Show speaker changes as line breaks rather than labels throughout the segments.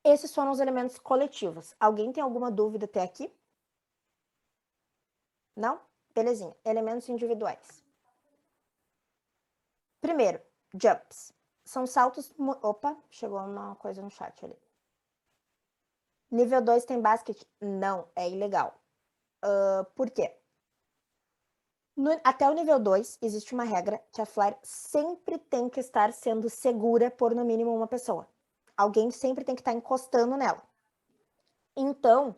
Esses foram os elementos coletivos. Alguém tem alguma dúvida até aqui? Não? Belezinha. Elementos individuais. Primeiro, jumps. São saltos... Opa, chegou uma coisa no chat ali. Nível 2 tem basquete? Não, é ilegal. Por quê? Até o nível 2, existe uma regra que a flyer sempre tem que estar sendo segura por no mínimo uma pessoa. Alguém sempre tem que estar encostando nela. Então,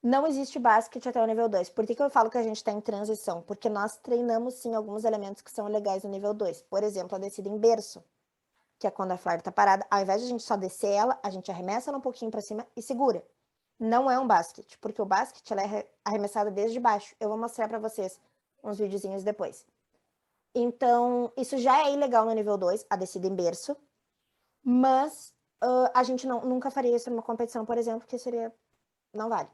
não existe basquete até o nível 2. Por que eu falo que a gente está em transição? Porque nós treinamos, sim, alguns elementos que são legais no nível 2. Por exemplo, a descida em berço, que é quando a flyer está parada. Ao invés de a gente só descer ela, a gente arremessa ela um pouquinho para cima e segura. Não é um basquete, porque o basquete ela é arremessada desde baixo. Eu vou mostrar para vocês uns videozinhos depois. Então, isso já é ilegal no nível 2, a descida em berço, mas a gente nunca faria isso numa competição, por exemplo, porque não vale.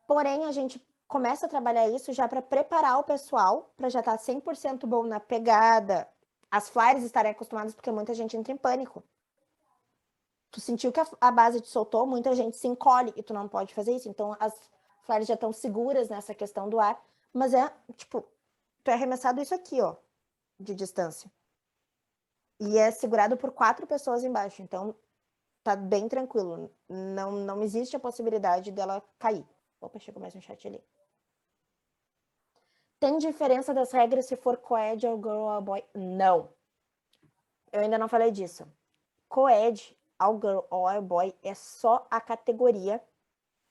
Porém, a gente começa a trabalhar isso já para preparar o pessoal para já estar 100% bom na pegada, as flyers estarem acostumadas, porque muita gente entra em pânico. Tu sentiu que a base te soltou, muita gente se encolhe e tu não pode fazer isso. Então, as flyers já estão seguras nessa questão do ar, mas tipo, tu é arremessado isso aqui, ó, de distância. E é segurado por 4 pessoas embaixo, então tá bem tranquilo. Não existe a possibilidade dela cair. Opa, chegou mais um chat ali. Tem diferença das regras se for coed ou girl ou boy? Não. Eu ainda não falei disso. Coed, ao girl ou ao boy, é só a categoria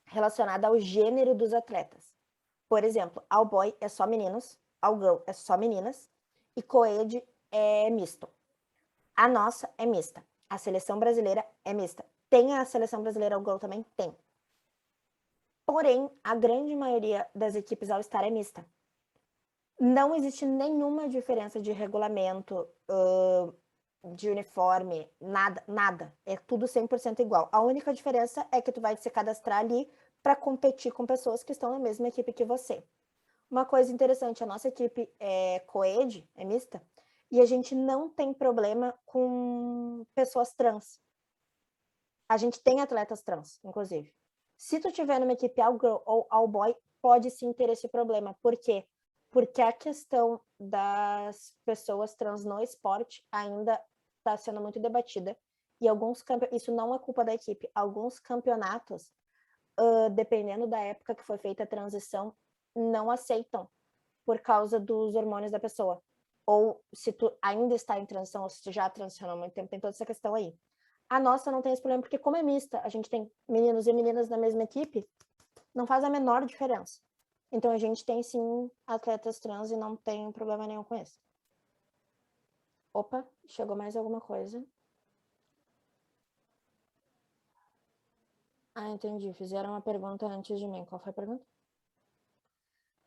relacionada ao gênero dos atletas. Por exemplo, ao boy é só meninos, ao girl é só meninas, e coed é misto. A nossa é mista. A seleção brasileira é mista. Tem a seleção brasileira ao girl também? Tem. Porém, a grande maioria das equipes ao estar é mista. Não existe nenhuma diferença de regulamento, de uniforme, nada. É tudo 100% igual. A única diferença é que tu vai se cadastrar ali para competir com pessoas que estão na mesma equipe que você. Uma coisa interessante, a nossa equipe é coed, é mista, e a gente não tem problema com pessoas trans. A gente tem atletas trans, inclusive. Se tu tiver numa equipe all girl ou all boy, pode sim ter esse problema. Por quê? Porque a questão das pessoas trans no esporte ainda está sendo muito debatida. E isso não é culpa da equipe. Alguns campeonatos, dependendo da época que foi feita a transição, não aceitam por causa dos hormônios da pessoa. Ou se tu ainda está em transição, ou se tu já transicionou há muito tempo, tem toda essa questão aí. A nossa não tem esse problema, porque como é mista, a gente tem meninos e meninas na mesma equipe, não faz a menor diferença. Então a gente tem sim atletas trans e não tem problema nenhum com isso. Opa, chegou mais alguma coisa. Ah, entendi. Fizeram uma pergunta antes de mim. Qual foi a pergunta?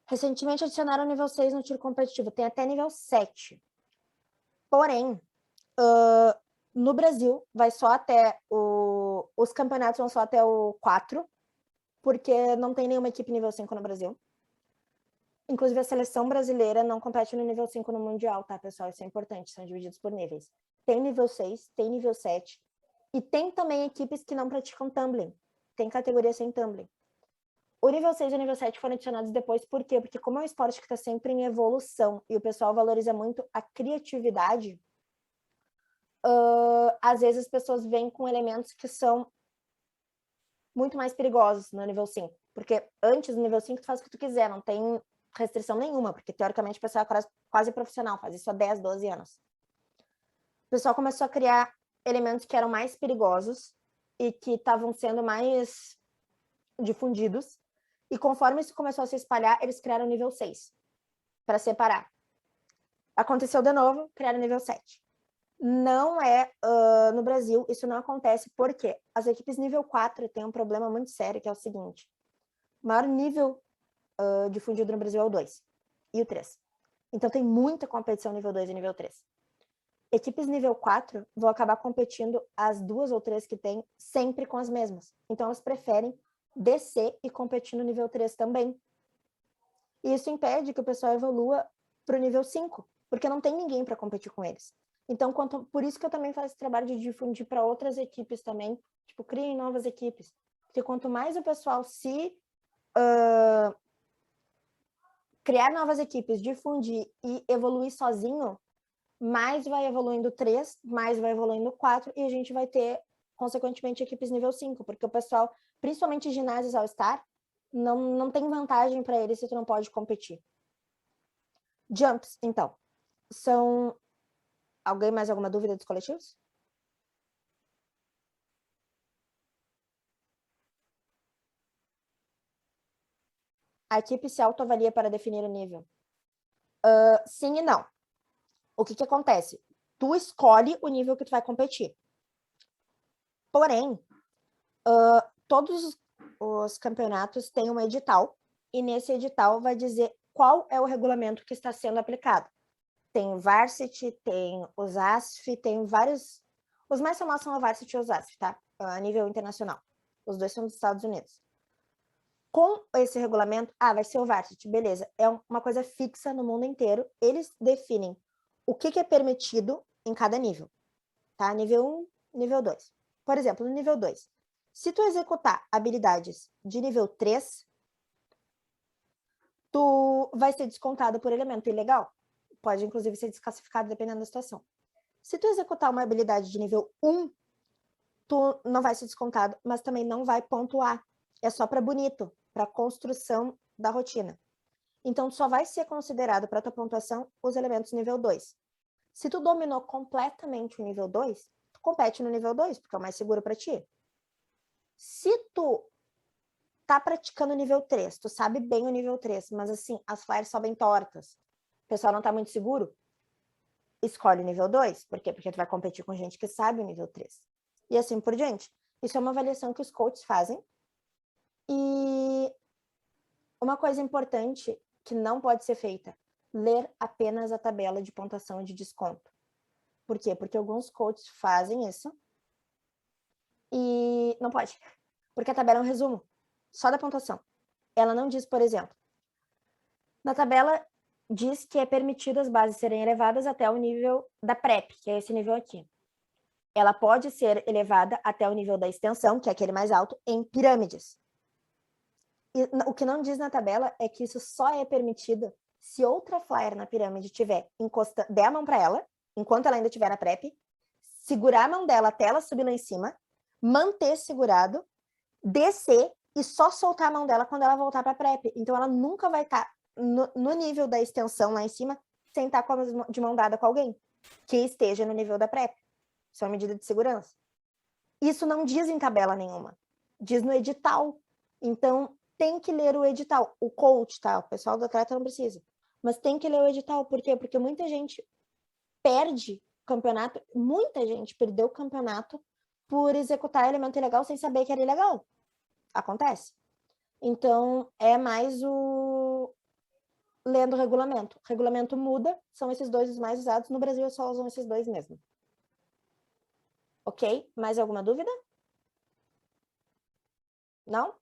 Recentemente adicionaram nível 6 no tiro competitivo. Tem até nível 7. Porém, no Brasil, vai só até os campeonatos vão só até o 4, porque não tem nenhuma equipe nível 5 no Brasil. Inclusive, a seleção brasileira não compete no nível 5 no Mundial, tá, pessoal? Isso é importante, são divididos por níveis. Tem nível 6, tem nível 7, e tem também equipes que não praticam tumbling. Tem categoria sem tumbling. O nível 6 e o nível 7 foram adicionados depois, por quê? Porque como é um esporte que está sempre em evolução e o pessoal valoriza muito a criatividade, às vezes as pessoas vêm com elementos que são muito mais perigosos no nível 5. Porque antes, no nível 5, tu faz o que tu quiser, não tem restrição nenhuma, porque teoricamente o pessoal é quase profissional, faz isso há 10, 12 anos. O pessoal começou a criar elementos que eram mais perigosos e que estavam sendo mais difundidos, e conforme isso começou a se espalhar, eles criaram o nível 6 para separar. Aconteceu de novo, criaram o nível 7. Não é no Brasil, isso não acontece porque as equipes nível 4 têm um problema muito sério, que é o seguinte: o maior nível difundido no Brasil é o 2 e o 3. Então tem muita competição nível 2 e nível 3. Equipes nível 4 vão acabar competindo as 2 ou 3 que tem sempre com as mesmas. Então elas preferem descer e competir no nível 3 também. E isso impede que o pessoal evolua para o nível 5, porque não tem ninguém para competir com eles. Então, por isso que eu também faço esse trabalho de difundir para outras equipes também, tipo, criem novas equipes. Porque quanto mais o pessoal se criar novas equipes, difundir e evoluir sozinho, mais vai evoluindo 3, mais vai evoluindo 4, e a gente vai ter, consequentemente, equipes nível 5, porque o pessoal, principalmente ginásios All-Star, não tem vantagem para eles se tu não pode competir. Jumps, então, são... Alguém mais alguma dúvida dos coletivos? A equipe se autoavalia para definir o nível. Sim e não. O que acontece? Tu escolhe o nível que tu vai competir. Porém, todos os campeonatos têm um edital, e nesse edital vai dizer qual é o regulamento que está sendo aplicado. Tem o Varsity, tem o ZASF, tem vários... Os mais famosos são o Varsity e o ZASF, tá? A nível internacional. Os dois são dos Estados Unidos. Com esse regulamento, vai ser o Varsity, beleza. É uma coisa fixa no mundo inteiro. Eles definem o que é permitido em cada nível, tá? Nível 1, nível 2. Por exemplo, no nível 2, se tu executar habilidades de nível 3, tu vai ser descontado por elemento ilegal. Pode, inclusive, ser desclassificado dependendo da situação. Se tu executar uma habilidade de nível 1, tu não vai ser descontado, mas também não vai pontuar. É só para bonito, para construção da rotina. Então, só vai ser considerado para tua pontuação os elementos nível 2. Se tu dominou completamente o nível 2, tu compete no nível 2, porque é o mais seguro para ti. Se tu tá praticando o nível 3, tu sabe bem o nível 3, mas assim, as flyers sobem tortas, o pessoal não tá muito seguro, escolhe o nível 2. Por quê? Porque tu vai competir com gente que sabe o nível 3. E assim por diante. Isso é uma avaliação que os coaches fazem. E uma coisa importante que não pode ser feita, ler apenas a tabela de pontuação e de desconto. Por quê? Porque alguns coaches fazem isso e não pode. Porque a tabela é um resumo, só da pontuação. Ela não diz, por exemplo, na tabela diz que é permitido as bases serem elevadas até o nível da PrEP, que é esse nível aqui. Ela pode ser elevada até o nível da extensão, que é aquele mais alto, em pirâmides. E o que não diz na tabela é que isso só é permitido se outra flyer na pirâmide tiver der a mão para ela, enquanto ela ainda estiver na PrEP, segurar a mão dela até ela subir lá em cima, manter segurado, descer e só soltar a mão dela quando ela voltar para a PrEP. Então ela nunca vai estar no nível da extensão lá em cima sem estar de mão dada com alguém que esteja no nível da PrEP. Isso é uma medida de segurança. Isso não diz em tabela nenhuma. Diz no edital. Então, tem que ler o edital. O coach, tá? O pessoal do atleta não precisa. Mas tem que ler o edital. Por quê? Porque muita gente perde o campeonato. Muita gente perdeu o campeonato por executar elemento ilegal sem saber que era ilegal. Acontece. Então, é mais o... lendo o regulamento. O regulamento muda, são esses dois os mais usados. No Brasil, só usam esses dois mesmo. Ok? Mais alguma dúvida? Não?